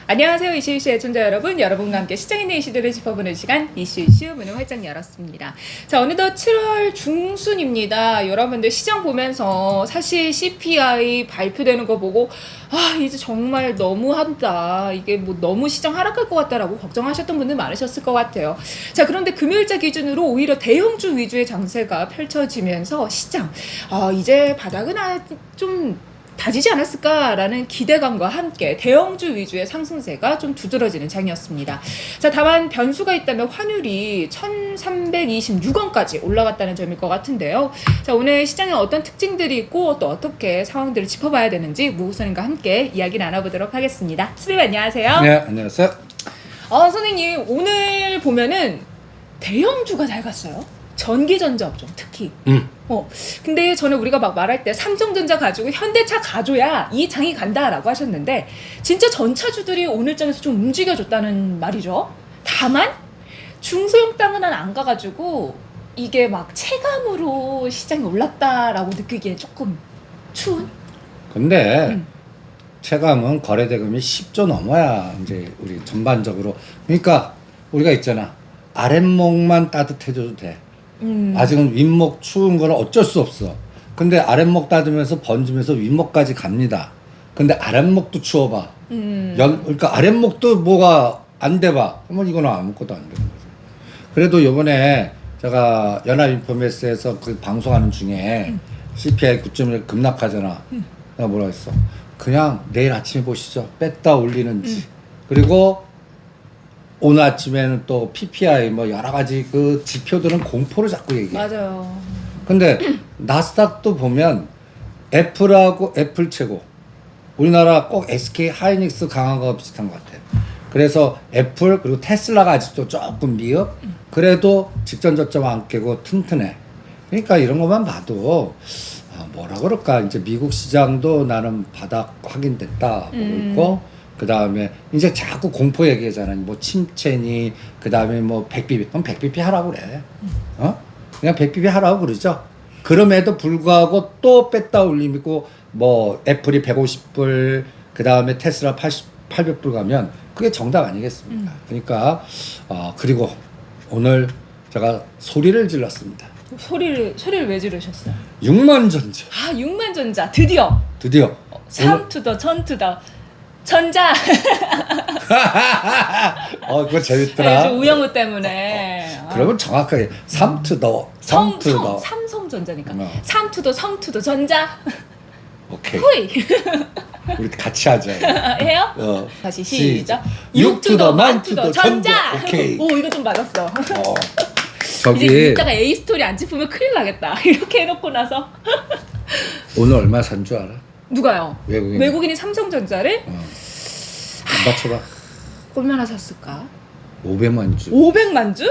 안녕하세요. 이슈의 애청자 여러분. 여러분과 함께 시장에 있는 이슈들을 짚어보는 시간 이슈 문을 활짝 열었습니다. 자, 어느덧 7월 중순입니다. 여러분들 시장 보면서 사실 CPI 발표되는 거 보고 이제 정말 너무한다. 이게 뭐 너무 시장 하락할 것 같다라고 걱정하셨던 분들 많으셨을 것 같아요. 자, 그런데 금요일자 기준으로 오히려 대형주 위주의 장세가 펼쳐지면서 시장 이제 바닥은 좀 다지지 않았을까라는 기대감과 함께 대형주 위주의 상승세가 좀 두드러지는 장이었습니다. 자, 다만 변수가 있다면 환율이 1326원까지 올라갔다는 점일 것 같은데요. 자, 오늘 시장에 어떤 특징들이 있고 또 어떻게 상황들을 짚어봐야 되는지 무국선님과 함께 이야기 나눠보도록 하겠습니다. 선생님 안녕하세요. 네, 안녕하세요. 선생님 오늘 보면은 대형주가 잘 갔어요. 전기전자 업종 특히. 근데 저는 우리가 막 말할 때 삼성전자 가지고 현대차 가줘야 이 장이 간다라고 하셨는데 진짜 전차주들이 오늘 장에서 좀 움직여줬다는 말이죠. 다만 중소형 땅은 안 가가지고 이게 막 체감으로 시장이 올랐다라고 느끼기에 조금 추운? 근데 체감은 거래대금이 10조 넘어야 이제 우리 전반적으로, 그러니까 우리가 있잖아, 아랫목만 따뜻해져도 돼. 아직은 윗목 추운 거는 어쩔 수 없어. 근데 아랫목 따뜻면서 번지면서 윗목까지 갑니다. 근데 아랫목도 추워봐. 그러니까 아랫목도 뭐가 안 돼봐. 그러면 이거는 아무것도 안 되는 거죠. 그래도 요번에 제가 연합인포매스에서 그 방송하는 중에 CPI 9.1 급락하잖아. 내가 뭐라 했어? 그냥 내일 아침에 보시죠. 뺐다 올리는지. 그리고 오늘 아침에는 또 PPI 뭐 여러 가지 그 지표들은 공포를 자꾸 얘기해. 맞아요. 근데 나스닥도 보면 애플하고 애플 최고. 우리나라 꼭 SK 하이닉스 강한 거 비슷한 것 같아. 그래서 애플 그리고 테슬라가 아직도 조금 미흡. 그래도 직전 저점 안 깨고 튼튼해. 그러니까 이런 것만 봐도 뭐라 그럴까, 이제 미국 시장도 나는 바닥 확인됐다 보고 있고. 그 다음에 이제 자꾸 공포 얘기하잖아요. 뭐 침체니, 그 다음에 뭐 100bp, 그럼 100bp 하라고 그래. 그냥 100bp 하라고 그러죠. 그럼에도 불구하고 또 뺐다 올리고, 뭐 애플이 150불, 그 다음에 테슬라 800불 가면 그게 정답 아니겠습니까? 그러니까 그리고 오늘 제가 소리를 질렀습니다. 소리를 왜 지르셨어요? 6만전자. 6만전자 드디어 3 to the 10 to the 전자. 그거 재밌더라. 우영우 때문에. 그러면 정확하게 3 to the 삼성전자니까. 3 to the 성 to the 전자. 오케이. 후이. 우리 같이 하자. 해요? 다시 시작. 6 to the 만 to the 전자. 오케이. 오, 이거 좀 맞았어. 저기 이제 이따가 A 스토리 안 짚으면 큰일 나겠다. 이렇게 해놓고 나서. 오늘 얼마 산 줄 알아? 누가요? 외국인이 삼성전자를? 맞춰봐. 얼마나 샀을까? 500만 주. 500만 주?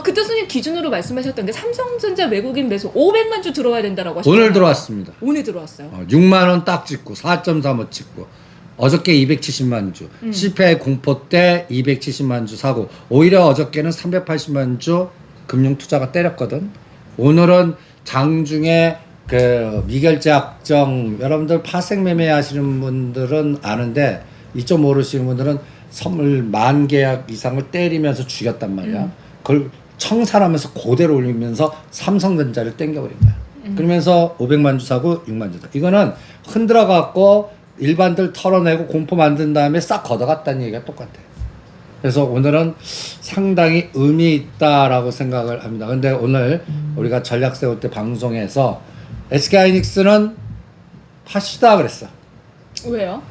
그때 선생님 기준으로 말씀하셨던 게 삼성전자 외국인 매수 500만 주 들어와야 된다라고 하셨잖아요. 오늘 들어왔습니다. 오늘 들어왔어요. 6만 원 딱 찍고 4.35 찍고 어저께 270만 주. CPI 공포 때 270만 주 사고, 오히려 어저께는 380만 주 금융 투자가 때렸거든. 오늘은 장중에 그 미결제 확정, 여러분들 파생 매매 하시는 분들은 아는데 이쪽 모르시는 분들은 선물 10,000계약 이상을 때리면서 죽였단 말이야. 그걸 청산하면서 그대로 올리면서 삼성전자를 땡겨버린 거야. 그러면서 500만 주 사고 6만 주 사. 이거는 흔들어 갖고 일반들 털어내고 공포 만든 다음에 싹 걷어갔다는 얘기가 똑같아. 그래서 오늘은 상당히 의미 있다라고 생각을 합니다. 근데 오늘 우리가 전략 세울 때 방송에서 SK하이닉스는 파시다 그랬어. 왜요?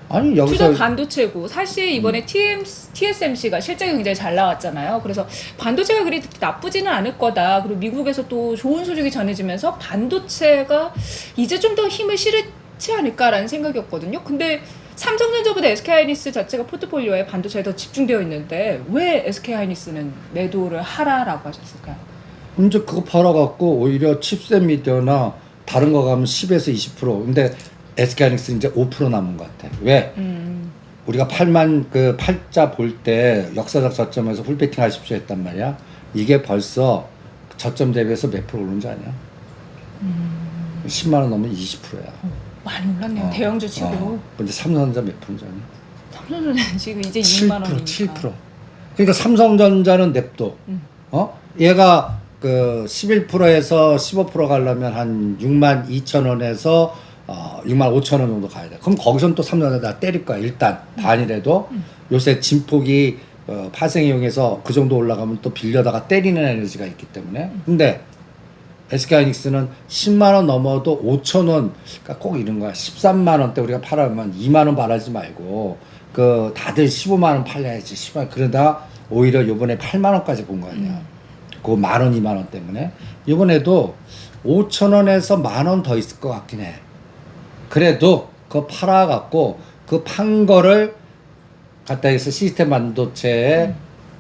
아니 여기서 투자 반도체고 사실 이번에 TSMC가 실적이 굉장히 잘 나왔잖아요. 그래서 반도체가 그리 나쁘지는 않을 거다. 그리고 미국에서 또 좋은 소식이 전해지면서 반도체가 이제 좀 더 힘을 실지 않을까라는 생각이었거든요. 근데 삼성전자보다 SK하이닉스 자체가 포트폴리오에 반도체에 더 집중되어 있는데 왜 SK하이닉스는 매도를 하라라고 하셨을까요? 이제 그거 팔아갖고 오히려 칩셋 미디어나 다른 거 가면 10에서 20%. 근데 SK하이닉스 이제 5% 남은 것 같아. 왜? 우리가 8만 그 팔자 볼 때 역사적 저점에서 풀베팅 하십시오 했단 말이야. 이게 벌써 저점 대비해서 몇 프로 오른 줄 아냐? 10만 원 넘으면 20%야. 많이 올랐네요. 대형주 치고. 근데 삼성전자 몇 프로인지 아냐? 삼성전자는 지금 이제 6만 원이니까. 7%. 그러니까 삼성전자는 냅둬. 얘가 그 11%에서 15% 가려면 한 6만 2천 원에서 6만 5천 원 정도 가야 돼. 그럼 거기선 또 삼성전자 때릴 거야. 일단 반이라도. 요새 진폭이 파생 이용해서 그 정도 올라가면 또 빌려다가 때리는 에너지가 있기 때문에. 근데 SK하이닉스는 10만 원 넘어도 5천 원, 그러니까 꼭 이런 거야. 13만 원대 우리가 팔아면 2만 원 바라지 말고 그 다들 15만 원 팔려야지. 10만 원. 그러다 오히려 요번에 8만 원까지 본 거 아니야. 그 만 원, 2만 원 때문에. 이번에도 5천 원에서 만 원 더 있을 것 같긴 해. 그래도 그거 팔아갖고 그 판 거를 갖다 해서 시스템 반도체에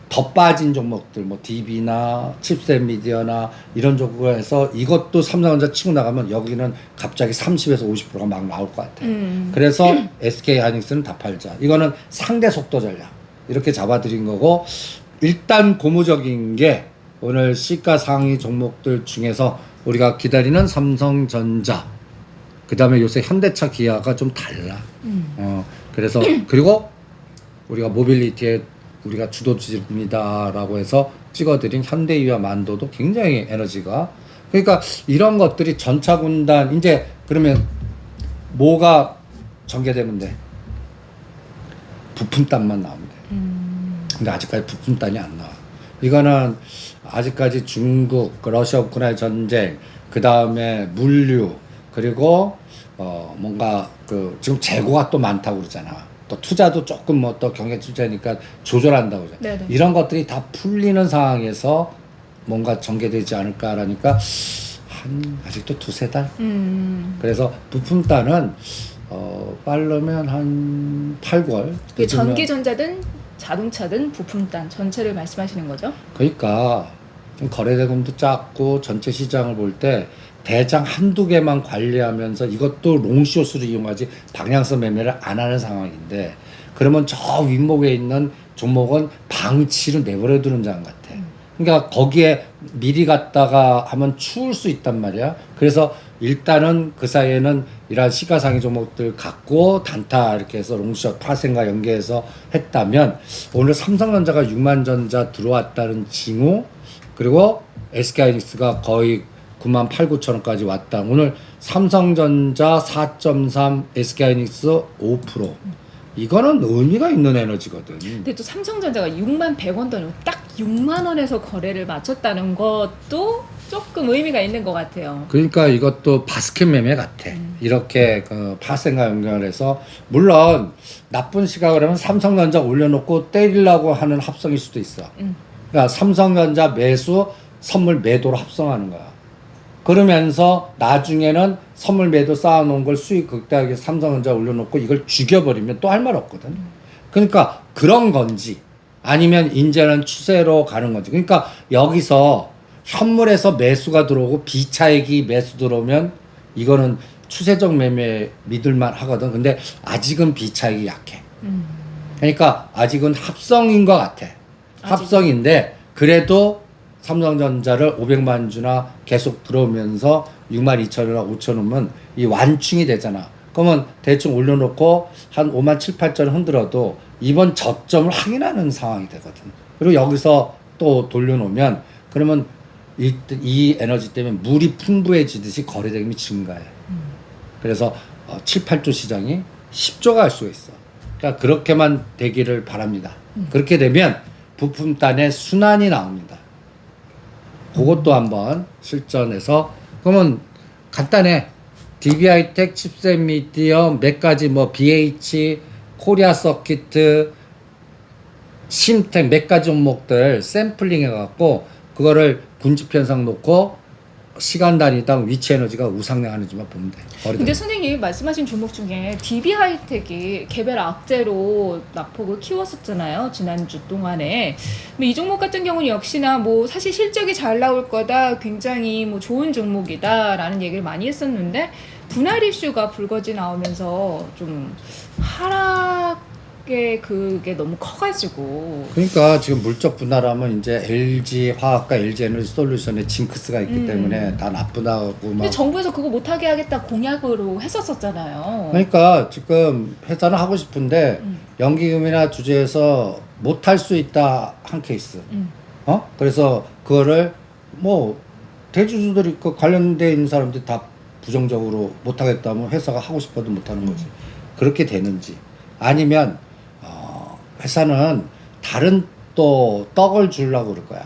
더 빠진 종목들, 뭐 DB나 칩셋 미디어나 이런 쪽으로 해서 이것도 삼성전자 치고 나가면 여기는 갑자기 30에서 50%가 막 나올 것 같아. 그래서 SK하이닉스는 다 팔자. 이거는 상대 속도 전략. 이렇게 잡아드린 거고, 일단 고무적인 게 오늘 시가 상위 종목들 중에서 우리가 기다리는 삼성전자, 그 다음에 요새 현대차 기아가 좀 달라. 그래서 그리고 우리가 모빌리티에 우리가 주도주입니다라고 해서 찍어드린 현대유와 만도도 굉장히 에너지가, 그러니까 이런 것들이 전차군단. 이제 그러면 뭐가 전개되면 돼? 부품단만 나오면 돼. 근데 아직까지 부품단이 안 나와. 이거는 아직까지 중국, 러시아 우크라이나 전쟁, 그 다음에 물류, 그리고 뭔가 그 지금 재고가 또 많다고 그러잖아. 또 투자도 조금 뭐 또 경제 투자니까 조절한다고 그러잖아. 네네. 이런 것들이 다 풀리는 상황에서 뭔가 전개되지 않을까라니까 한 아직도 두세 달. 그래서 부품단은 빠르면 한 8, 9월. 그 전기전자든 자동차든 부품단 전체를 말씀하시는 거죠? 그러니까 좀 거래대금도 작고 전체 시장을 볼 때 대장 한두 개만 관리하면서 이것도 롱숏으로 이용하지 방향성 매매를 안 하는 상황인데, 그러면 저 윗목에 있는 종목은 방치로 내버려 두는 장 같아. 그러니까 거기에 미리 갔다가 하면 추울 수 있단 말이야. 그래서 일단은 그 사이에는 이러한 시가상위 종목들 갖고 단타 이렇게 해서 롱숏 파생과 연계해서 했다면, 오늘 삼성전자가 6만 전자 들어왔다는 징후, 그리고 SK하이닉스가 거의 9만 8, 9천 원까지 왔다. 오늘 삼성전자 4.3, SK하이닉스 5%. 이거는 의미가 있는 에너지거든. 근데 또 삼성전자가 6만 100원 돈, 딱 6만 원에서 거래를 마쳤다는 것도 조금 의미가 있는 것 같아요. 그러니까 이것도 바스켓 매매 같아. 이렇게 그 파생과 연결해서, 물론 나쁜 시각을 하면 삼성전자 올려놓고 때리려고 하는 합성일 수도 있어. 그러니까 삼성전자 매수, 선물 매도로 합성하는 거야. 그러면서 나중에는 선물 매도 쌓아놓은 걸 수익 극대하게 삼성전자 올려놓고 이걸 죽여버리면 또 할 말 없거든. 그러니까 그런 건지 아니면 이제는 추세로 가는 건지. 그러니까 여기서 현물에서 매수가 들어오고 비차익이 매수 들어오면 이거는 추세적 매매 믿을만 하거든. 근데 아직은 비차익이 약해. 그러니까 아직은 합성인 것 같아. 합성인데 그래도 삼성전자를 500만 주나 계속 들어오면서 6만 2천 원이나 5천 원이면 이 완충이 되잖아. 그러면 대충 올려놓고 한 5만 7, 8천 원 흔들어도 이번 저점을 확인하는 상황이 되거든. 그리고 여기서 또 돌려놓으면 그러면 이 에너지 때문에 물이 풍부해지듯이 거래대금이 증가해. 그래서 7, 8조 시장이 10조가 할 수가 있어. 그러니까 그렇게만 되기를 바랍니다. 그렇게 되면 부품단의 순환이 나옵니다. 그것도 한번 실전해서. 그러면 간단해. DB하이텍, 칩셋 미디어 몇 가지, 뭐 BH, 코리아 서키트, 심텍 몇 가지 종목들 샘플링 해갖고 그거를 군집 현상 놓고 시간 단위당 위치 에너지가 우상향하는지만 보면 돼. 근데 선생님이 말씀하신 종목 중에 DB하이텍이 개별 악재로 낙폭을 키웠었잖아요, 지난주 동안에. 이 종목 같은 경우는 역시나 뭐 사실 실적이 잘 나올 거다, 굉장히 뭐 좋은 종목이다라는 얘기를 많이 했었는데 분할 이슈가 불거지 나오면서 좀 하락 가격의 그게 너무 커가지고. 그러니까 지금 물적 분할하면 이제 LG 화학과 LG 에너지 솔루션에 징크스가 있기 때문에 다 나쁘다고 근데 막. 정부에서 그거 못하게 하겠다 공약으로 했었었잖아요. 그러니까 지금 회사는 하고 싶은데 연기금이나 주주에서 못할 수 있다 한 케이스. 그래서 그거를 뭐 대주주들이 그 관련돼 있는 사람들이 다 부정적으로 못하겠다면 회사가 하고 싶어도 못하는 거지. 그렇게 되는지 아니면 회사는 다른 또 떡을 주려고 그럴 거야.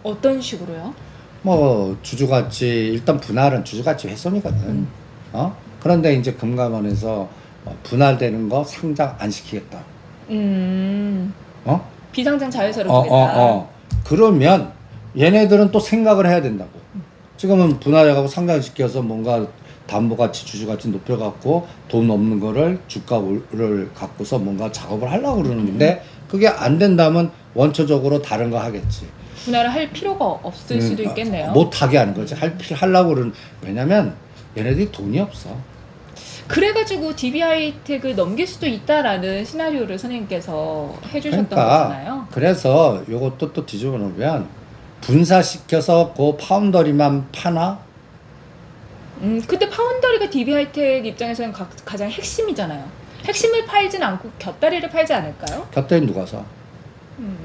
어떤 식으로요? 뭐 주주가치 일단 분할은 주주가치 훼손이거든. 그런데 이제 금감원에서 분할되는 거 상장 안 시키겠다. 비상장 자회사로 두겠다. 그러면 얘네들은 또 생각을 해야 된다고. 지금은 분할해가고 상장시켜서 뭔가 담보가치, 주주가치 높여갖고 돈 없는 거를 주가를 갖고서 뭔가 작업을 하려고 그러는데 그게 안 된다면 원초적으로 다른 거 하겠지. 분할을 할 필요가 없을 수도 있겠네요. 못하게 하는 거지. 하려고 그러는. 왜냐면 얘네들이 돈이 없어. 그래가지고 DB하이텍을 넘길 수도 있다라는 시나리오를 선생님께서 해주셨던 그러니까 거잖아요. 그래서 요것도 또 뒤집어 놓으면 분사시켜서 그 파운더리만 파나? 근데 파운더리가 DB하이텍 입장에서는 가장 핵심이잖아요. 핵심을 팔진 않고 곁다리를 팔지 않을까요? 곁다리 누가 사?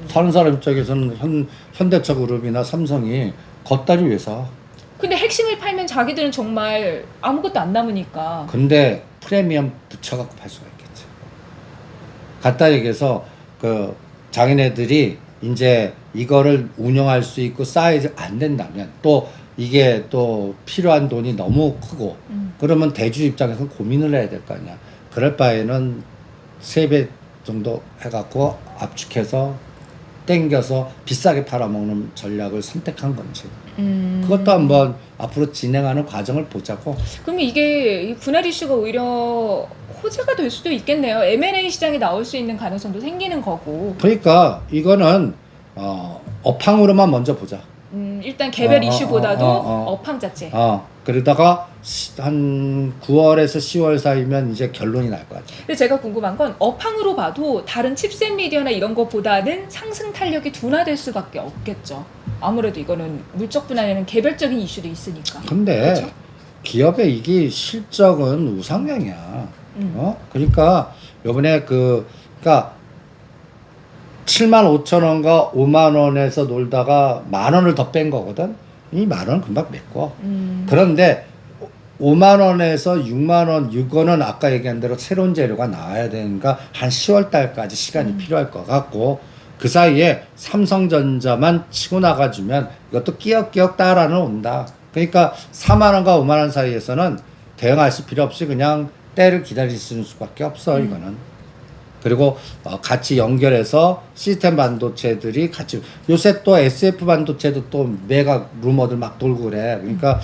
사는 사람 입장에서는 현대차 그룹이나 삼성이 겉다리 왜 사? 근데 핵심을 팔면 자기들은 정말 아무것도 안 남으니까. 근데 프리미엄 붙여갖고 팔 수가 있겠지. 갖다 얘기해서 그 자기네들이 이제 이거를 운영할 수 있고 사이즈 안 된다면 또 이게 또 필요한 돈이 너무 크고 그러면 대주 입장에서는 고민을 해야 될 거 아니야. 그럴 바에는 3배 정도 해갖고 압축해서 땡겨서 비싸게 팔아먹는 전략을 선택한 건지. 그것도 한번 앞으로 진행하는 과정을 보자고. 그러면 이게 이 분할 이슈가 오히려 호재가 될 수도 있겠네요. M&A 시장에 나올 수 있는 가능성도 생기는 거고. 그러니까 이거는 업황으로만 먼저 보자. 일단 개별 이슈보다도 업황 자체. 그러다가 한 9월에서 10월 사이면 이제 결론이 날 것 같아요. 근데 제가 궁금한 건 업황으로 봐도 다른 칩셋 미디어나 이런 것보다는 상승 탄력이 둔화될 수밖에 없겠죠. 아무래도 이거는 물적 분할에는 개별적인 이슈도 있으니까. 근데 그렇죠? 기업의 이게 실적은 우상향이야. 그러니까 요번에 그러니까 7만 5천 원과 5만 원에서 놀다가 만 원을 더 뺀 거거든. 이 만 원 금방 메꿔. 그런데 5만 원에서 6만 원, 6원은 아까 얘기한 대로 새로운 재료가 나와야 되니까 한 10월 달까지 시간이 필요할 것 같고 그 사이에 삼성전자만 치고 나가주면 이것도 끼역끼역 따라는 온다. 그러니까 4만 원과 5만 원 사이에서는 대응하실 필요 없이 그냥 때를 기다리시는 수밖에 없어 이거는. 그리고 같이 연결해서 시스템 반도체들이 같이 요새 또 SF 반도체도 또 매각 루머들 막 돌고 그래. 그러니까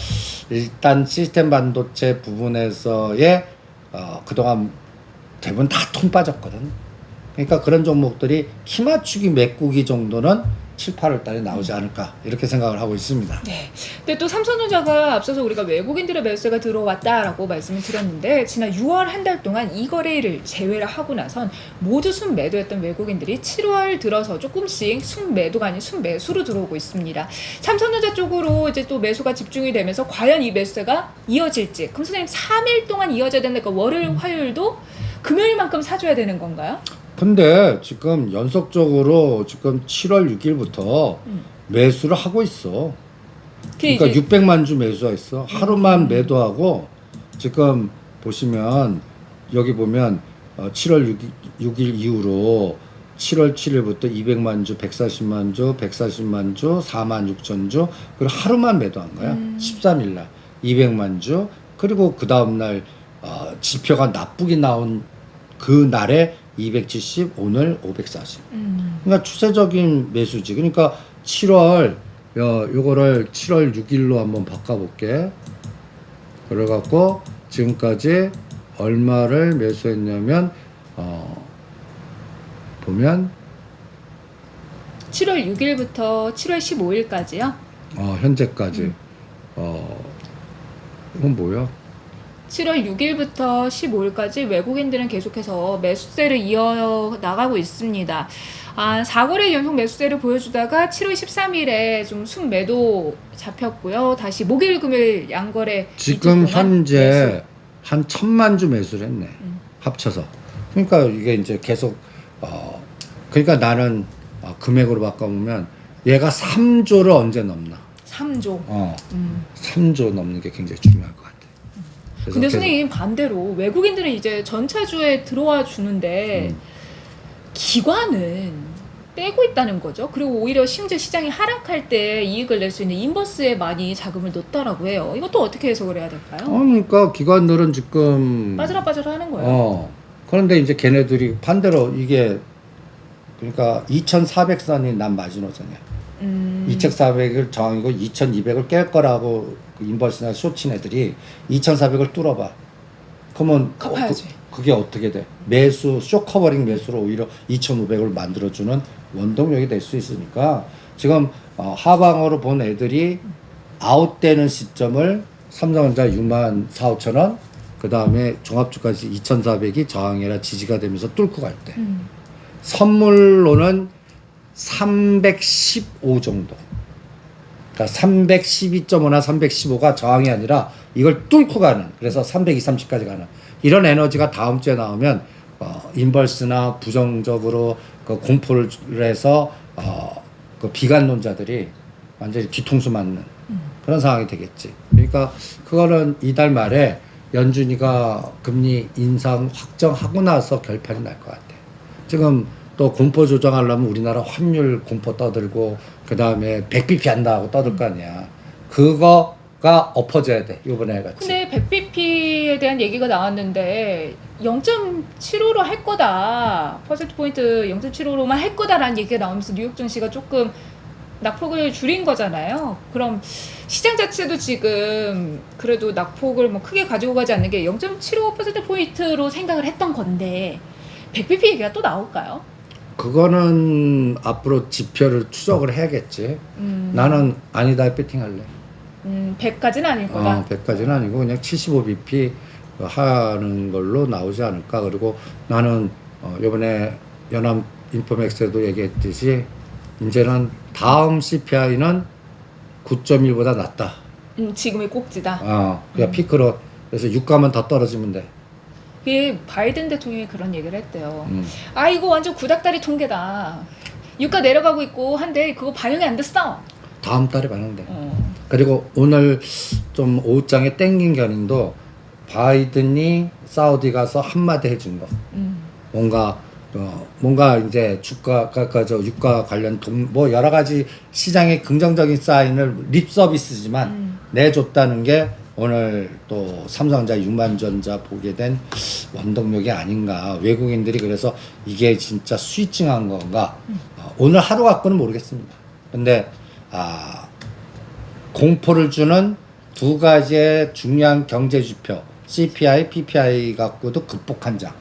일단 시스템 반도체 부분에서의 그동안 대부분 다 통 빠졌거든. 그러니까 그런 종목들이 키 맞추기 메꾸기 정도는 7, 8월 달에 나오지 않을까 이렇게 생각을 하고 있습니다. 네. 근데 또 삼성전자가 앞서서 우리가 외국인들의 매수가 들어왔다라고 말씀을 드렸는데 지난 6월 한 달 동안 이 거래일을 제외를 하고 나선 모두 순매도했던 외국인들이 7월 들어서 조금씩 순매도가 아닌 순매수로 들어오고 있습니다. 삼성전자 쪽으로 이제 또 매수가 집중이 되면서 과연 이 매수가 이어질지. 그럼 선생님 3일 동안 이어져야 되니까 월요일, 화요일도 금요일만큼 사줘야 되는 건가요? 근데 지금 연속적으로 지금 7월 6일부터 매수를 하고 있어. 그러니까 600만 주 매수했어. 하루만 매도하고 지금 보시면 여기 보면 7월 6일 이후로 7월 7일부터 200만 주, 140만 주, 140만 주, 4만 6천 주 그리고 하루만 매도한 거야. 13일 날 200만 주 그리고 그 다음 날 지표가 나쁘게 나온 그 날에 270 오늘 540. 그러니까 추세적인 매수지. 그러니까 7월 요거를 7월 6일로 한번 바꿔볼게. 그래갖고 지금까지 얼마를 매수했냐면 보면 7월 6일부터 7월 15일까지요? 현재까지 이건 뭐야? 7월 6일부터 15일까지 외국인들은 계속해서 매수세를 이어나가고 있습니다. 4거래 연속 매수세를 보여주다가 7월 13일에 좀 순매도 잡혔고요. 다시 목요일 금요일 양거래 지금 이틀 동안 현재 매수. 한 1,000만 주 매수를 했네. 합쳐서. 그러니까 이게 이제 계속 그러니까 나는 금액으로 바꿔보면 얘가 3조를 언제 넘나? 3조. 3조 넘는 게 굉장히 중요할 것 같아. 그래서 근데 계속- 선생님 반대로 외국인들은 이제 전차주에 들어와 주는데 기관은 빼고 있다는 거죠. 그리고 오히려 심지어 시장이 하락할 때 이익을 낼 수 있는 인버스에 많이 자금을 넣었다라고 해요. 이것도 어떻게 해석을 해야 될까요? 그러니까 기관들은 지금 빠져라 하는 거예요. 그런데 이제 걔네들이 반대로 이게 그러니까 2,400선이 난 마지노선이야. 2,400을 저항이고 2,200을 깰 거라고 그 인버스나 쇼친 애들이 2,400을 뚫어봐. 그러면 갚아야지. 그게 어떻게 돼? 매수 쇼 커버링 매수로 오히려 2,500을 만들어주는 원동력이 될 수 있으니까 지금 하방으로 본 애들이 아웃되는 시점을 삼성전자 6만 4, 5천 원, 그 다음에 종합주까지 2,400이 저항이라 지지가 되면서 뚫고 갈 때. 선물로는 315 정도. 그러니까 312.5나 315가 저항이 아니라 이걸 뚫고 가는, 그래서 320, 30까지 가는 이런 에너지가 다음 주에 나오면 인버스나 부정적으로 그 공포를 해서 그 비관론자들이 완전히 뒤통수 맞는 그런 상황이 되겠지. 그러니까 그거는 이달 말에 연준이가 금리 인상 확정하고 나서 결판이 날 것 같아. 지금 또 공포 조정하려면 우리나라 환율 공포 떠들고 그 다음에 100bp 한다고 떠들 거 아니야. 그거가 엎어져야 돼. 이번에 같이. 근데 100bp에 대한 얘기가 나왔는데 0.75로 할 거다. 퍼센트 포인트 0.75로만 할 거다라는 얘기가 나오면서 뉴욕 증시가 조금 낙폭을 줄인 거잖아요. 그럼 시장 자체도 지금 그래도 낙폭을 뭐 크게 가지고 가지 않는 게 0.75% 포인트로 생각을 했던 건데 100bp 얘기가 또 나올까요? 그거는 앞으로 지표를 추적을 해야겠지. 나는 아니다 배팅할래. 100까지는 아닐 거다. 100까지는 아니고 그냥 75bp 하는 걸로 나오지 않을까. 그리고 나는 이번에 연합 인포맥스에도 얘기했듯이 이제는 다음 CPI는 9.1보다 낫다. 지금의 꼭지다. 그냥 피크로. 그래서 유가만 더 떨어지면 돼. 그게 바이든 대통령이 그런 얘기를 했대요. 음. 이거 완전 구닥다리 통계다. 유가 내려가고 있고 한데 그거 반영이 안 됐어. 다음 달에 반영돼. 그리고 오늘 좀 오후장에 땡긴 견인도 바이든이 사우디 가서 한마디 해준 거. 뭔가 이제 주가가 저 유가 관련 뭐 여러 가지 시장의 긍정적인 사인을 립 서비스지만 내줬다는 게 오늘 또 삼성전자 6만전자 보게 된 원동력이 아닌가. 외국인들이 그래서 이게 진짜 스위칭한 건가. 오늘 하루 갖고는 모르겠습니다. 근데 공포를 주는 두 가지의 중요한 경제지표 CPI, PPI 갖고도 극복한 장.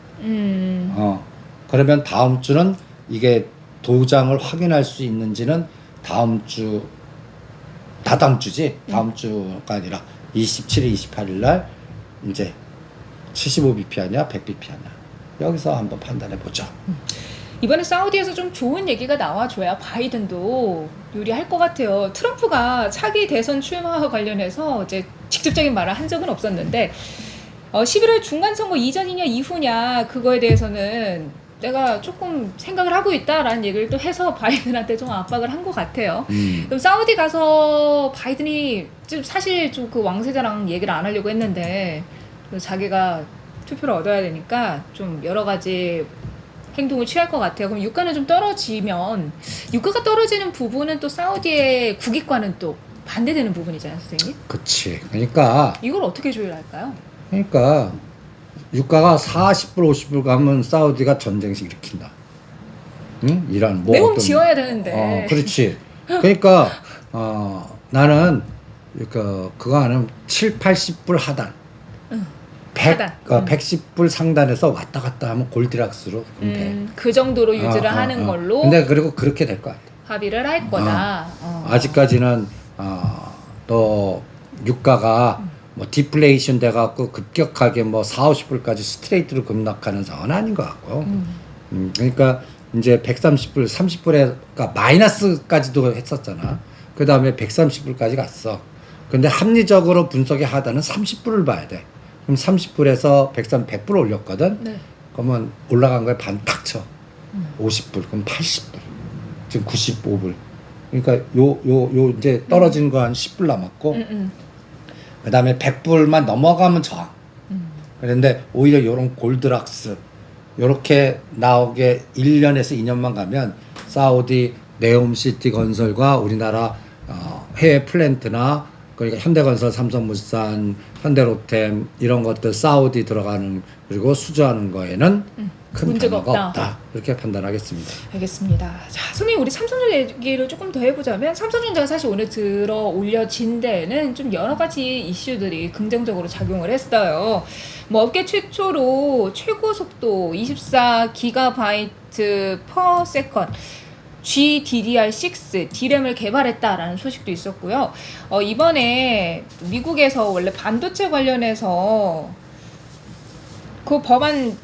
그러면 다음 주는 이게 도장을 확인할 수 있는지는 다음 주, 다다음 주지? 다음 주가 아니라 27일, 28일 날 이제 75bp 하냐, 100bp 하냐. 여기서 한번 판단해 보죠. 이번에 사우디에서 좀 좋은 얘기가 나와줘야 바이든도 유리할 것 같아요. 트럼프가 차기 대선 출마와 관련해서 이제 직접적인 말을 한 적은 없었는데 11월 중간선거 이전이냐 이후냐 그거에 대해서는 내가 조금 생각을 하고 있다라는 얘기를 또 해서 바이든한테 좀 압박을 한 것 같아요. 그럼 사우디 가서 바이든이 좀 사실 좀 그 왕세자랑 얘기를 안 하려고 했는데 자기가 투표를 얻어야 되니까 좀 여러 가지 행동을 취할 것 같아요. 그럼 유가는 좀 떨어지면 유가가 떨어지는 부분은 또 사우디의 국익과는 또 반대되는 부분이잖아요, 선생님. 그치. 그러니까 이걸 어떻게 조율할까요? 유가가 40불, 50불 가면 사우디가 전쟁식 일으킨다. 응? 이란 뭐 내몸 지어야 되는데. 그렇지. 그러니까 나는 그거 하는 7, 80불 하단. 110불 상단에서 왔다 갔다 하면 골디락스로 돼. 그 정도로 유지를 하는 걸로. 근데 그리고 그렇게 될 것 같아. 합의를 할 거다. 아직까지는 또 유가가 뭐 디플레이션 돼갖고 급격하게 뭐 4, 50불까지 스트레이트로 급락하는 상황은 아닌 것 같고. 그러니까 이제 130불, 30불에 그러니까 마이너스까지도 했었잖아. 그 다음에 130불까지 갔어. 근데 합리적으로 분석의 하단은 30불을 봐야 돼. 그럼 30불에서 100불 올렸거든. 네. 그러면 올라간 거에 반 딱 쳐. 50불, 그럼 80불. 지금 95불. 그러니까 요 이제 떨어진 거 한 10불 남았고, 그 다음에 100불만 넘어가면 저항. 그런데 오히려 요런 골드락스, 요렇게 나오게 1년에서 2년만 가면 사우디 네옴시티 건설과 우리나라 해외 플랜트나 그러니까 현대건설, 삼성물산, 현대로템 이런 것들 사우디 들어가는 그리고 수주하는 거에는 큰 문제가 변화가 없다. 없다. 이렇게 판단하겠습니다. 알겠습니다. 자, 선생님 우리 삼성전자 얘기를 조금 더 해보자면 삼성전자가 사실 오늘 들어 올려진 데에는 좀 여러 가지 이슈들이 긍정적으로 작용을 했어요. 뭐 업계 최초로 최고 속도 24GB per second GDDR6 D램을 개발했다라는 소식도 있었고요. 이번에 미국에서 원래 반도체 관련해서 그 법안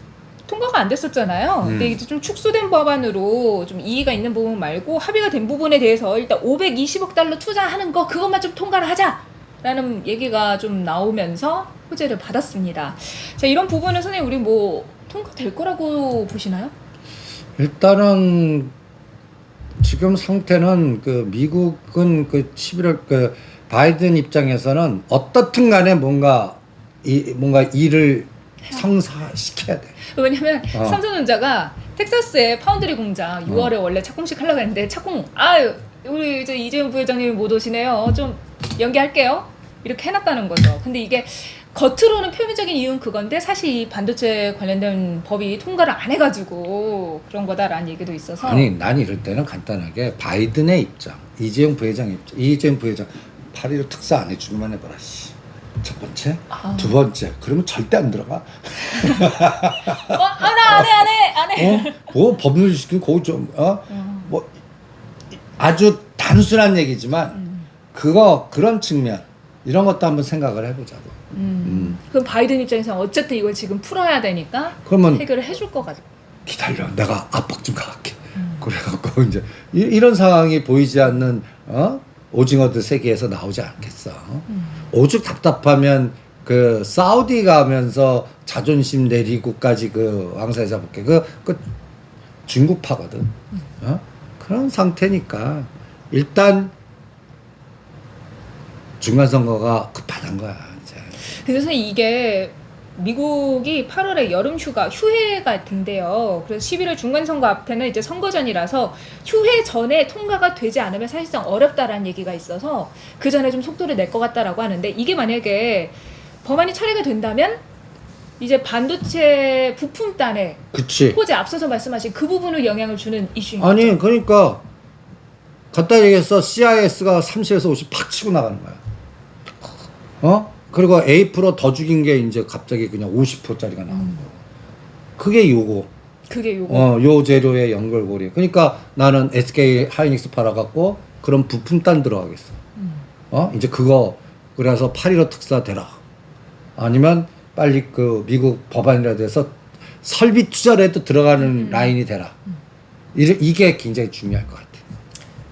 통과가 안 됐었잖아요. 근데 이제 좀 축소된 법안으로 좀 이의가 있는 부분 말고 합의가 된 부분에 대해서 일단 520억 달러 투자하는 거 그것만 좀 통과를 하자라는 얘기가 좀 나오면서 호재를 받았습니다. 자, 이런 부분은 선생님 우리 뭐 통과될 거라고 보시나요? 일단은 지금 상태는 그 미국은 그 11월 그 바이든 입장에서는 어떻든 간에 뭔가 일을 성사시켜야 돼. 왜냐면 삼성전자가 텍사스의 파운드리 공장 6월에 원래 착공식 하려고 했는데 우리 이제 이재용 부회장님이 못 오시네요. 좀 연기할게요. 이렇게 해놨다는 거죠. 근데 이게 겉으로는 표면적인 이유는 그건데 사실 이 반도체 관련된 법이 통과를 안 해가지고 그런 거다라는 얘기도 있어서. 아니 난 이럴 때는 간단하게 바이든의 입장, 이재용 부회장의 입장, 이재용 부회장 8.15 특사 안 해주기만 해봐라. 씨. 첫 번째, 두 번째, 그러면 절대 안 들어가. 안 해. 뭐 법률 시키고 거기 뭐 아주 단순한 얘기지만 그런 측면 이런 것도 한번 생각을 해보자고. 그럼 바이든 입장에서는 어쨌든 이걸 지금 풀어야 되니까 그러면 해결을 해줄 거 같아. 기다려, 내가 압박 좀 가할게. 그래갖고 이제 이런 상황이 보이지 않는 오징어들 세계에서 나오지 않겠어. 오죽 답답하면 그 사우디 가면서 자존심 내리고까지 그 왕사에 잡을게. 그 중국파거든. 그런 상태니까 일단 중간 선거가 급하단 거야. 이제. 그래서 이게 미국이 8월에 여름 휴회가 된대요. 그래서 11월 중간선거 앞에는 이제 선거전이라서 휴회 전에 통과가 되지 않으면 사실상 어렵다라는 얘기가 있어서 그 전에 좀 속도를 낼 것 같다라고 하는데 이게 만약에 법안이 처리가 된다면 이제 반도체 부품단에 그치. 호재 앞서서 말씀하신 그 부분을 영향을 주는 이슈인 아니 거죠. 그러니까 간단히 얘기해서 CIS가 30에서 50 팍 치고 나가는 거야. 그리고 A 프로 더 죽인 게 이제 갑자기 그냥 50%짜리가 나오는 거고. 그게 요거. 그게 요거. 요 재료의 연결고리. 그러니까 나는 SK 하이닉스 팔아갖고 그런 부품단 들어가겠어. 이제 그거 그래서 8.15 특사 되라. 아니면 빨리 그 미국 법안이라도 해서 설비 투자라도 들어가는 라인이 되라. 이게 굉장히 중요할 것 같아.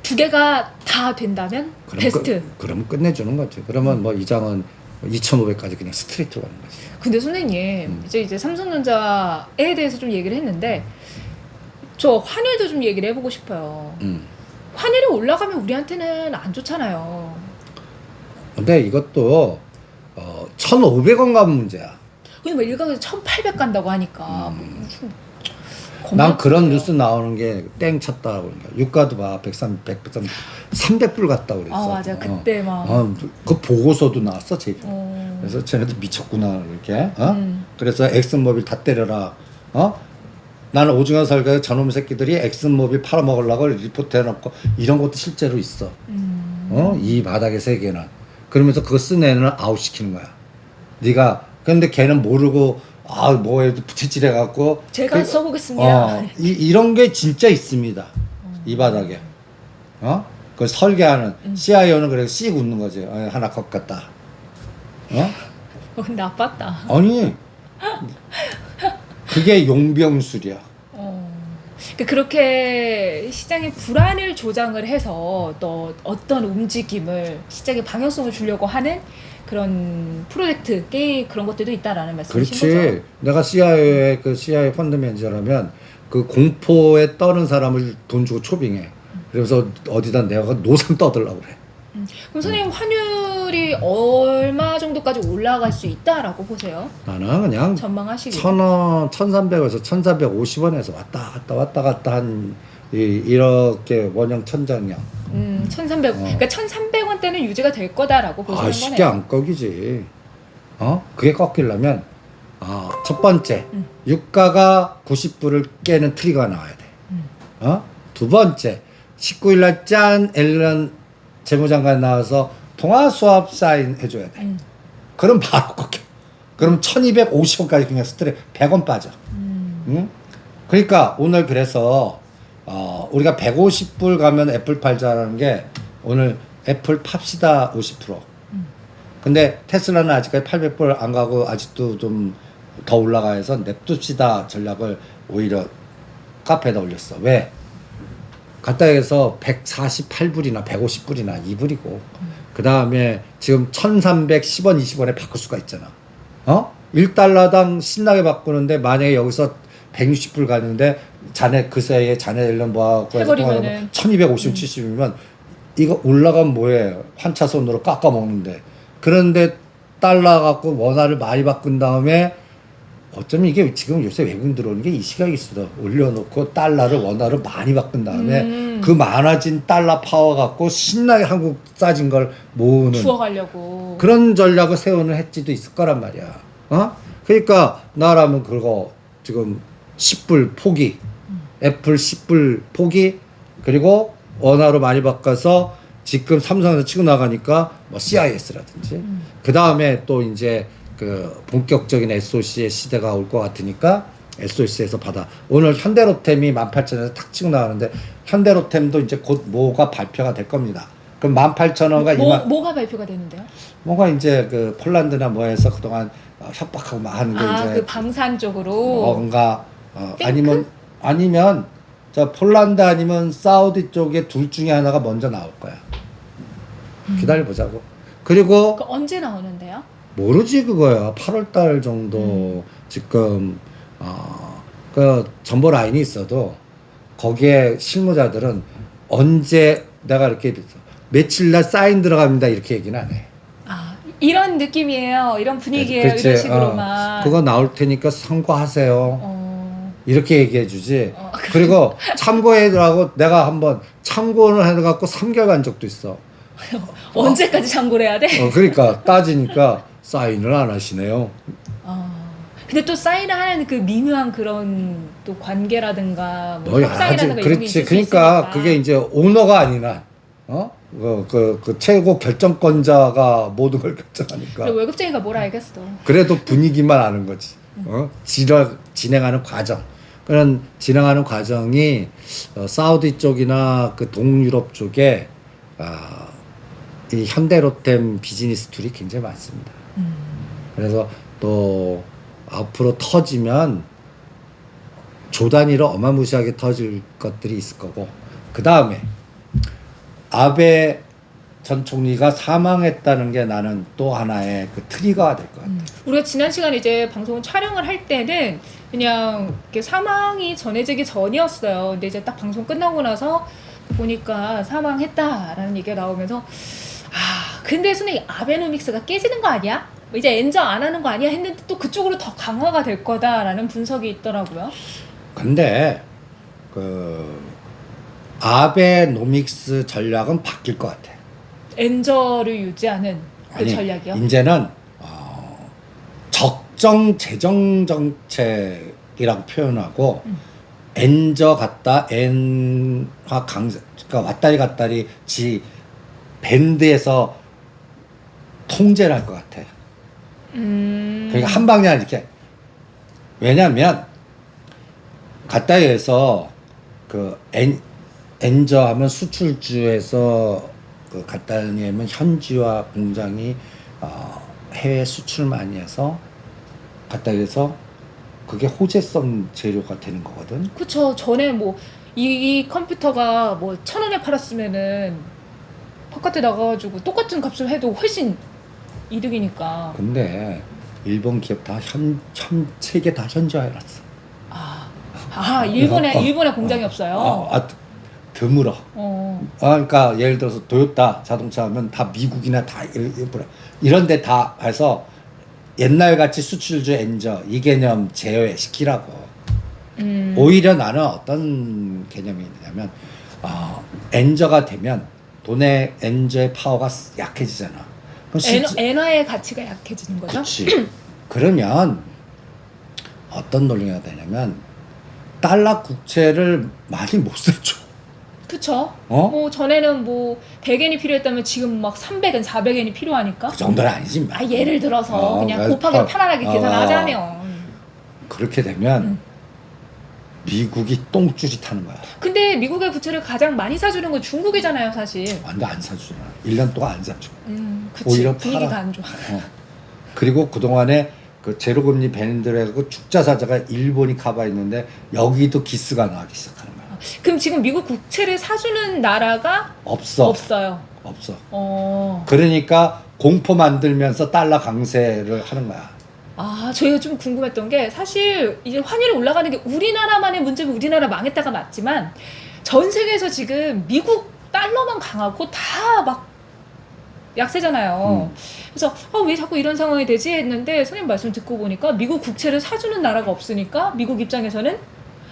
두 개가 다 된다면 베스트. 그러면 끝내주는 거지. 그러면 뭐 이장은 2,500까지 그냥 스트레이트로 가는 거지. 근데 선생님 이제 삼성전자에 대해서 좀 얘기를 했는데 저 환율도 좀 얘기를 해보고 싶어요. 환율이 올라가면 우리한테는 안 좋잖아요. 근데 이것도 1,500원 가면 문제야. 근데 뭐 일각에서 1,800 간다고 하니까 난 그런 뉴스 나오는 게 땡 쳤다고 그러니까 유가도 봐 300불 갔다 그랬어. 맞아 그때 막. 그 보고서도 나왔어 제일. 그래서 쟤네들 미쳤구나 이렇게. 그래서 엑슨모빌 다 때려라. 나는 오징어 살가에 저놈 새끼들이 엑슨모빌 팔아먹으려고 리포트 해놓고 이런 것도 실제로 있어. 이 바닥의 세계는. 그러면서 그거 쓴 애는 아웃시키는 거야. 네가 근데 걔는 모르고 뭐에도 부채질해갖고 제가 써보겠습니다. 이런 게 진짜 있습니다. 이 바닥에. 그 설계하는 CIO는 그래서 씩 웃는 거지. 하나 것 같다. 나빴다. 아니 그게 용병술이야. 그렇게 시장의 불안을 조장을 해서 또 어떤 움직임을 시장에 방향성을 주려고 하는 그런 프로젝트, 게임 그런 것들도 있다라는 말씀이신 거죠? 그렇지. 내가 CIA 그 CIA 펀드 매니저라면 그 공포에 떠는 사람을 돈 주고 초빙해. 그래서 어디다 내가 노상 떠들라고 그래. 그럼 선생님 환율이 얼마 정도까지 올라갈 수 있다라고 보세요? 나는 그냥 전망하시기. 1,000원, 1,300원에서 1,450원에서 왔다 갔다 한 이렇게 원형 천장형. 1,300. 그러니까 1,300원대는 유지가 될 거다라고 보시는 쉽게 거네요. 안 꺾이지. 그게 꺾이려면 첫 번째 유가가 90불을 깨는 트리거가 나와야 돼. 두 번째 19일 날 짠 앨런 재무장관 나와서 통화 수합 사인 해줘야 돼. 그럼 바로 꺾여. 그럼 1,250원까지 그냥 스트레스 100원 빠져. 응? 그러니까 오늘 그래서 우리가 150불 가면 애플 팔자라는 게 오늘 애플 팝시다 50%. 근데 테슬라는 아직까지 800불 안 가고 아직도 좀 더 올라가서 냅둡시다 전략을 오히려 카페에다 올렸어. 왜? 갖다 해서 148불이나 150불이나 2불이고 그 다음에 지금 1310원 20원에 바꿀 수가 있잖아. 1달러당 신나게 바꾸는데 만약에 여기서 160불 가는데 자네 그 사이에 자네 일런 뭐하고 해버리면은 1250, 70이면 이거 올라가면 뭐해. 환차손으로 깎아먹는데. 그런데 달러 갖고 원화를 많이 바꾼 다음에 어쩌면 이게 지금 요새 외국인 들어오는 게 이 시각이 있어. 올려놓고 달러를 원화로 많이 바꾼 다음에 그 많아진 달러 파워 갖고 신나게 한국 싸진 걸 모으는 주워가려고. 그런 전략을 세우는 해지도 있을 거란 말이야. 그러니까 나라면 그거 지금 10불 포기, 애플 10불 포기, 그리고 원화로 많이 바꿔서 지금 삼성에서 치고 나가니까 뭐 CIS라든지 그 다음에 또 이제 그 본격적인 SOC의 시대가 올 것 같으니까 SOC에서 받아. 오늘 현대로템이 18,000원에서 탁 치고 나가는데 현대로템도 이제 곧 뭐가 발표가 될 겁니다. 그럼 18,000원과 뭐가 발표가 되는데요? 뭐가 이제 그 폴란드나 뭐해서 그동안 협박하고 막 하는 게 이제 그 방산 쪽으로 뭔가 아니면 저 폴란드 아니면 사우디 쪽에 둘 중에 하나가 먼저 나올 거야. 기다려 보자고. 그리고 언제 나오는데요? 모르지 그거야. 8월 달 정도 지금 그 정보 라인이 있어도 거기에 실무자들은 언제 내가 이렇게 며칠 날 사인 들어갑니다 이렇게 얘기는 안 해. 이런 느낌이에요. 이런 분위기예요. 그렇지. 이런 식으로만. 그거 나올 테니까 참고하세요. 이렇게 얘기해 주지. 그리고 참고해라고 내가 한번 참고를 해갖고 3개월 간 적도 있어. 언제까지 참고를 해야 돼? 그러니까 따지니까 사인을 안 하시네요. 근데 또 사인을 하는 그 미묘한 그런 또 관계라든가 뭐 협상이라든가 이런 게 있을 수 그러니까 있으니까. 그게 이제 오너가 아니라 그 최고 결정권자가 모든 걸 결정하니까. 그리고 월급쟁이가 뭘 알겠어. 그래도 분위기만 아는 거지. 진행하는 과정. 그런 진행하는 과정이 사우디 쪽이나 그 동유럽 쪽에 이 현대로템 비즈니스 툴이 굉장히 많습니다. 그래서 또 앞으로 터지면 조 단위로 어마무시하게 터질 것들이 있을 거고 그 다음에 아베 전 총리가 사망했다는 게 나는 또 하나의 그 트리거가 될 것 같아. 우리가 지난 시간에 이제 방송 촬영을 할 때는 그냥 이렇게 사망이 전해지기 전이었어요. 근데 이제 딱 방송 끝나고 나서 보니까 사망했다라는 얘기가 나오면서 근데 선생님 아베노믹스가 깨지는 거 아니야? 이제 엔저 안 하는 거 아니야? 했는데 또 그쪽으로 더 강화가 될 거다라는 분석이 있더라고요. 근데 그 아베노믹스 전략은 바뀔 것 같아. 엔저를 유지하는 그 전략이요? 이제는 적정 재정 정책이라고 표현하고 엔저 갔다 엔화 강세, 그러니까 왔다리 갔다리 밴드에서 통제를 할 것 같아. 그러니까 한 방향 이렇게. 왜냐면 가까이에서 그 엔저 하면 수출주에서 그 갔다니 하면 현지화 공장이 해외 수출 많이 해서 갖다 해서 그게 호재성 재료가 되는 거거든. 그쵸. 전에 뭐 이 컴퓨터가 뭐 1,000원에 팔았으면은 바깥에 나가가지고 똑같은 값을 해도 훨씬 이득이니까. 근데 일본 기업 다 세계 다 현지화해놨어. 일본에 공장이 없어요. 드물어. 어. 그러니까 예를 들어서 도요타 자동차 하면 다 미국이나 다 이런 데 다 해서 옛날 같이 수출주 엔저 이 개념 제외시키라고. 오히려 나는 어떤 개념이 있냐면 엔저가 되면 돈의 엔저의 파워가 약해지잖아. 그럼 엔화의 가치가 약해지는 거죠? 그렇지. 그러면 어떤 논리가 되냐면 달러 국채를 많이 못 사줘. 그쵸. 어? 뭐 전에는 뭐 100엔이 필요했다면 지금 막 300엔, 400엔이 필요하니까. 그 정도는 아니지. 예를 들어서 그냥 곱하기 편안하게 계산하자면. 그렇게 되면 미국이 똥줄이 타는 거야. 근데 미국의 부채를 가장 많이 사주는 건 중국이잖아요, 사실. 완전 안 사주잖아. 1년 동안 안 사줘. 그치. 오히려 분위기가 팔아. 안 좋아. 그리고 그동안에 그 제로금리 밴드로 해서 죽자사자가 일본이 커버했는데 여기도 기스가 나기 시작하는 거야. 그럼 지금 미국 국채를 사주는 나라가 없어. 없어요. 그러니까 공포 만들면서 달러 강세를 하는 거야. 저희가 좀 궁금했던 게 사실 이제 환율이 올라가는 게 우리나라만의 문제면 우리나라 망했다가 맞지만 전 세계에서 지금 미국 달러만 강하고 다 막 약세잖아요. 그래서 왜 자꾸 이런 상황이 되지 했는데 선생님 말씀 듣고 보니까 미국 국채를 사주는 나라가 없으니까 미국 입장에서는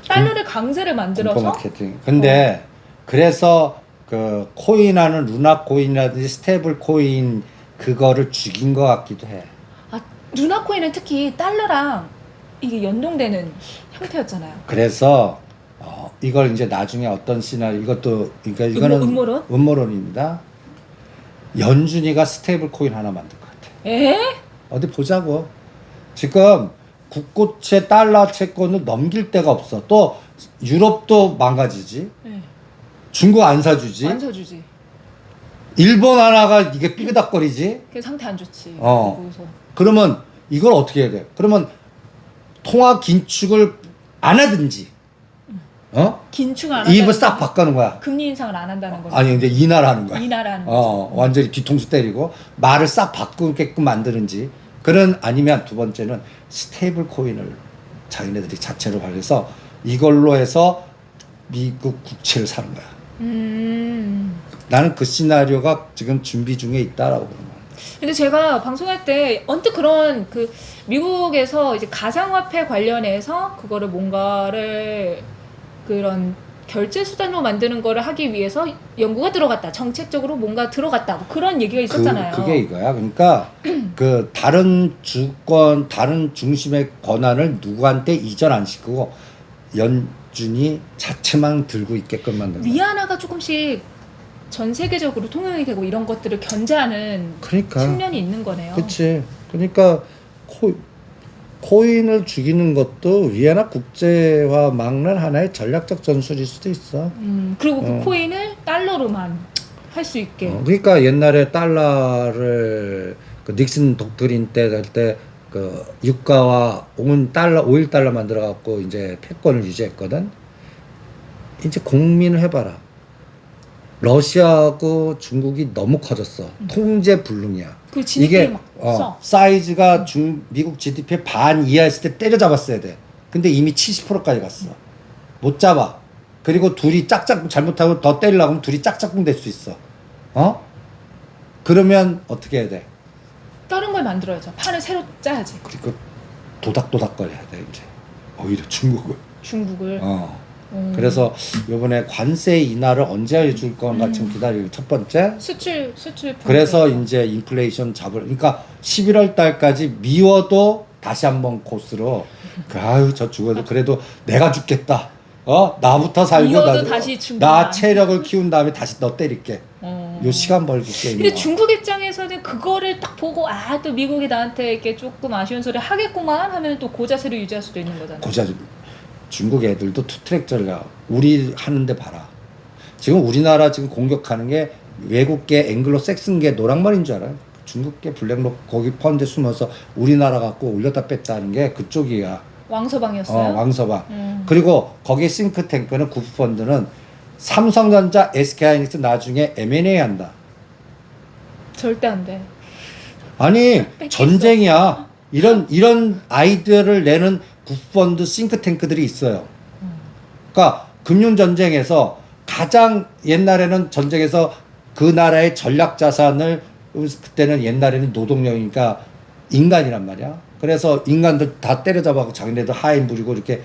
달러를 강세를 만들어서 공포 마케팅. 근데 그래서 그 코인하는 루나 코인이라든지 스테이블 코인 그거를 죽인 것 같기도 해. 루나 코인은 특히 달러랑 이게 연동되는 형태였잖아요. 그래서 이걸 이제 나중에 어떤 시나리오 이것도 그러니까 이거는 음모론? 음모론입니다. 연준이가 스테이블 코인 하나 만들 것 같아. 어디 보자고. 지금 국고채 달러 채권을 넘길 데가 없어. 또 유럽도 망가지지. 중국 안 사주지. 안 사주지. 일본 하나가 이게 삐그덕거리지. 그 상태 안 좋지. 거기서. 그러면 이걸 어떻게 해야 돼? 그러면 통화 긴축을 안 하든지, 긴축 안 입을 싹 바꾸는 거야. 금리 인상을 안 한다는 거죠. 아니 근데 인하라는 거야. 인하라는 거죠. 완전히 뒤통수 때리고 말을 싹 바꾸게끔 만드는지. 아니면 두 번째는 스테이블 코인을 자기네들이 자체로 발견해서 이걸로 해서 미국 국채를 사는 거야. 나는 그 시나리오가 지금 준비 중에 있다라고 보는 거야. 근데 제가 방송할 때 언뜻 그런 그 미국에서 이제 가상화폐 관련해서 그거를 뭔가를 그런 결제 수단으로 만드는 거를 하기 위해서 연구가 들어갔다. 정책적으로 뭔가 들어갔다. 뭐 그런 얘기가 있었잖아요. 그게 이거야. 그러니까 그 다른 주권, 다른 중심의 권한을 누구한테 이전 안 시키고 연준이 자체만 들고 있게끔 만든 거야. 위안화가 조금씩 전 세계적으로 통용이 되고 이런 것들을 견제하는 측면이 있는 거네요. 그렇지. 그러니까 코인을 죽이는 것도 위안화 국제화 막는 하나의 전략적 전술일 수도 있어. 그리고 그 코인을 달러로만 할 수 있게. 그러니까 옛날에 달러를 그 닉슨 독트린 때 할 때 그 유가와 오일 달러 만들어 갖고 이제 패권을 유지했거든. 이제 고민을 해봐라. 러시아하고 중국이 너무 커졌어. 통제 불능이야. 그 GDP 막 사이즈가 미국 GDP의 반 이하였을 때 때려잡았어야 돼. 근데 이미 70%까지 갔어. 못 잡아. 그리고 둘이 짝짝꿍 잘못하고 더 때리려고 하면 둘이 짝짝꿍 될 수 있어. 그러면 어떻게 해야 돼? 다른 걸 만들어야죠. 판을 새로 짜야지. 그리고 도닥도닥거려야 돼 이제. 오히려 중국을. 그래서 이번에 관세 인하를 언제 해줄 건가 지금 기다리고 첫 번째 수출 그래서 이제 인플레이션 그러니까 11월 달까지 미워도 다시 한번 코스로 저 죽어도 그래도 내가 죽겠다. 나부터 살고 다시 나 체력을 키운 다음에 다시 너 때릴게. 요 시간 벌기 게임. 근데 중국 입장에서는 그거를 딱 보고 또 미국이 나한테 이렇게 조금 아쉬운 소리 하겠구만 하면 또 고자세를 유지할 수도 있는 거잖아요. 중국 애들도 투트랙저를 가. 우리 하는데 봐라. 지금 우리나라 지금 공격하는 게 외국계 앵글로색슨계 노랑머리인 줄 알아요. 중국계 블랙록 거기 펀드 숨어서 우리나라 갖고 올렸다 뺐다 하는 게 그쪽이야. 왕서방이었어요? 왕서방. 그리고 거기 싱크탱크는 구프펀드는 삼성전자, SK하이닉스 나중에 M&A 한다. 절대 안 돼. 아니 뺏겼어. 전쟁이야. 이런 아이디어를 내는 구펀드 싱크탱크들이 있어요. 그러니까 금융 전쟁에서 가장 옛날에는 전쟁에서 그 나라의 전략 자산을 그때는 옛날에는 노동력이니까 인간이란 말이야. 그래서 인간들 다 때려잡아고 자기네들 하인 부리고 이렇게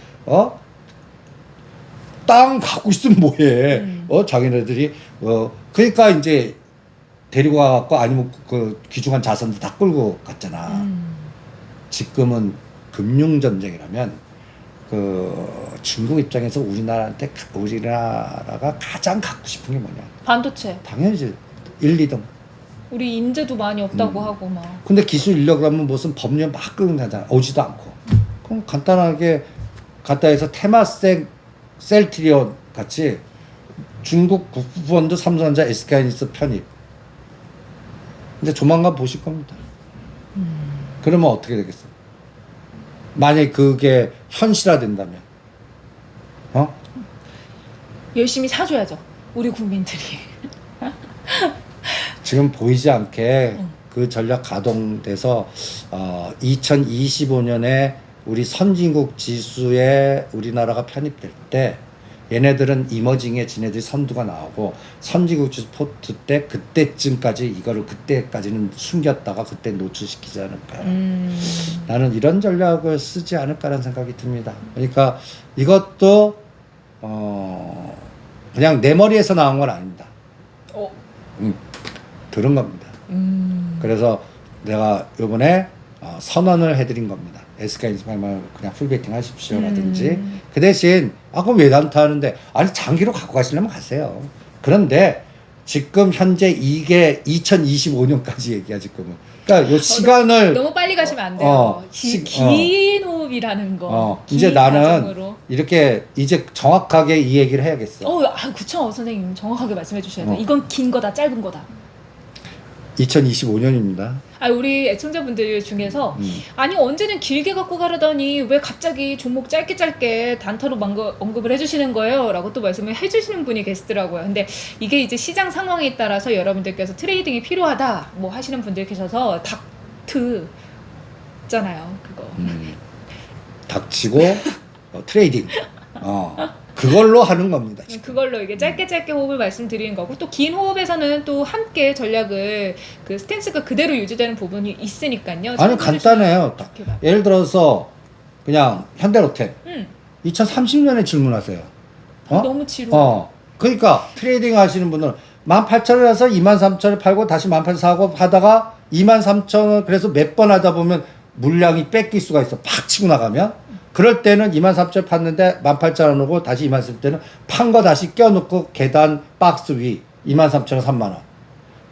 땅 갖고 있으면 뭐해? 자기네들이 그러니까 이제 데리고 가갖고 아니면 그 귀중한 자산도 다 끌고 갔잖아. 지금은 금융 전쟁이라면 그 중국 입장에서 우리나라가 가장 갖고 싶은 게 뭐냐? 반도체. 당연히 1, 2등. 우리 인재도 많이 없다고 하고 막. 근데 기술 인력 하면 무슨 법률 막 끌어내잖아. 오지도 않고. 그럼 간단하게 갖다 해서 테마섹 셀트리온 같이 중국 국부펀드 삼성전자 SK하이닉스 편입. 이제 조만간 보실 겁니다. 그러면 어떻게 되겠어? 만약에 그게 현실화된다면, 열심히 사줘야죠. 우리 국민들이. 지금 보이지 않게 그 전략 가동돼서 2025년에 우리 선진국 지수에 우리나라가 편입될 때 얘네들은 이머징에 지네들이 선두가 나오고 선진국 지수 포트 때 그때쯤까지 이거를 그때까지는 숨겼다가 그때 노출시키지 않을까. 나는 이런 전략을 쓰지 않을까라는 생각이 듭니다. 그러니까 이것도 그냥 내 머리에서 나온 건 아닙니다. 들은 겁니다. 그래서 내가 이번에 선언을 해드린 겁니다. SK하이닉스 그냥 풀베팅 하십시오라든지 그 대신 그럼 외단타 하는데 아니 장기로 갖고 가시려면 가세요. 그런데 지금 현재 이게 2025년까지 얘기야 지금은. 그러니까 요 시간을 너무 빨리 가시면 안 돼요. 긴 호흡이라는 거. 이제 나는 과정으로. 이렇게 이제 정확하게 이 얘기를 해야겠어. 그쵸 선생님 정확하게 말씀해 주셔야 돼요. 이건 긴 거다 짧은 거다. 2025년입니다. 우리 애청자분들 중에서 아니 언제는 길게 갖고 가려더니 왜 갑자기 종목 짧게 단타로 언급을 해주시는 거예요? 라고 또 말씀을 해주시는 분이 계시더라고요. 근데 이게 이제 시장 상황에 따라서 여러분들께서 트레이딩이 필요하다 뭐 하시는 분들 계셔서 닥트 있잖아요 그거. 닥치고 트레이딩 그걸로 하는 겁니다. 지금. 그걸로 이게 짧게 호흡을 말씀드리는 거고 또 긴 호흡에서는 또 함께 전략을 그 스탠스가 그대로 유지되는 부분이 있으니까요. 아니 간단해요. 예를 들어서 그냥 현대로템 2030년에 질문하세요. 너무 지루해. 그러니까 트레이딩 하시는 분은 18,000원에서 23,000원에 팔고 다시 18,000원 사고 하다가 23,000원 그래서 몇 번 하다 보면 물량이 뺏길 수가 있어. 팍 치고 나가면. 그럴 때는 23,000원 팠는데 18,000원 오고 다시 23,000원 때는 판 거 다시 껴놓고 계단 박스 위 23,000원 3만원.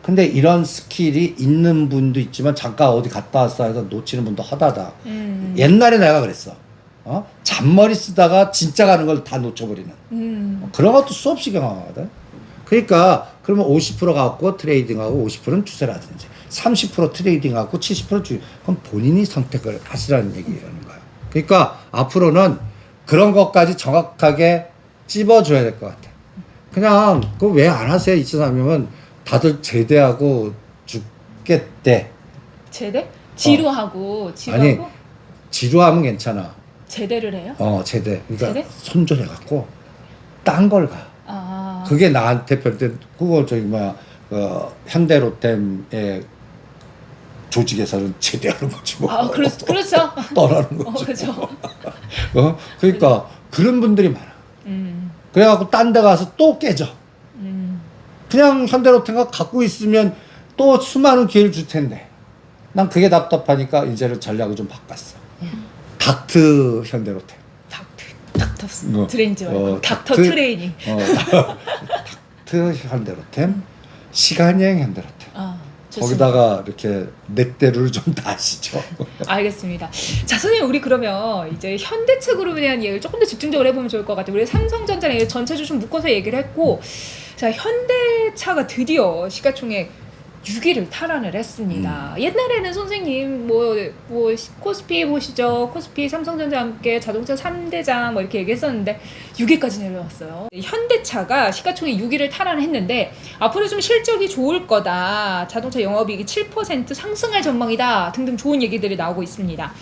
근데 이런 스킬이 있는 분도 있지만 잠깐 어디 갔다 왔어 해서 놓치는 분도 허다다. 옛날에 내가 그랬어. 잔머리 쓰다가 진짜 가는 걸 다 놓쳐버리는. 그런 것도 수없이 경험하거든. 그러니까 그러면 50% 갖고 트레이딩하고 50%는 추세라든지 30% 트레이딩하고 70% 주식. 그럼 본인이 선택을 하시라는 얘기라는 거야. 그러니까 앞으로는 그런 것까지 정확하게 찝어줘야 될 것 같아. 그냥 그거 왜 안 하세요? 2003년은 다들 제대하고 죽겠대. 제대? 지루하고 아니 지루하면 괜찮아. 제대를 해요? 제대. 그러니까 제대? 손절해갖고 딴 걸 가. 그게 나한테 그거 현대로템의 조직에서는 제대하는 거지 뭐. 그렇죠. 떠나는 거지. 그렇죠. 그러니까 그런 분들이 많아. 그래갖고 딴 데 가서 또 깨져. 그냥 현대로템가 갖고 있으면 또 수많은 기회를 줄 텐데. 난 그게 답답하니까 이제는 전략을 좀 바꿨어. 닥트 현대로템. 닥터 트레인지 말고 닥터 트레이닝. 닥트 현대로템, 시간여행 현대로템. 좋습니다. 거기다가 이렇게 넷대를 좀 다시죠. 알겠습니다. 자, 선생님 우리 그러면 이제 현대차그룹에 대한 얘기를 조금 더 집중적으로 해보면 좋을 것 같아요. 우리 삼성전자는 전체 주식 묶어서 얘기를 했고, 자 현대차가 드디어 시가총액 6위를 탈환을 했습니다. 옛날에는 선생님 뭐 코스피 보시죠. 코스피 삼성전자 함께 자동차 3대장 뭐 이렇게 얘기했었는데 6위까지 내려왔어요. 현대차가 시가총액 6위를 탈환했는데 앞으로 좀 실적이 좋을 거다. 자동차 영업이익이 7% 상승할 전망이다. 등등 좋은 얘기들이 나오고 있습니다.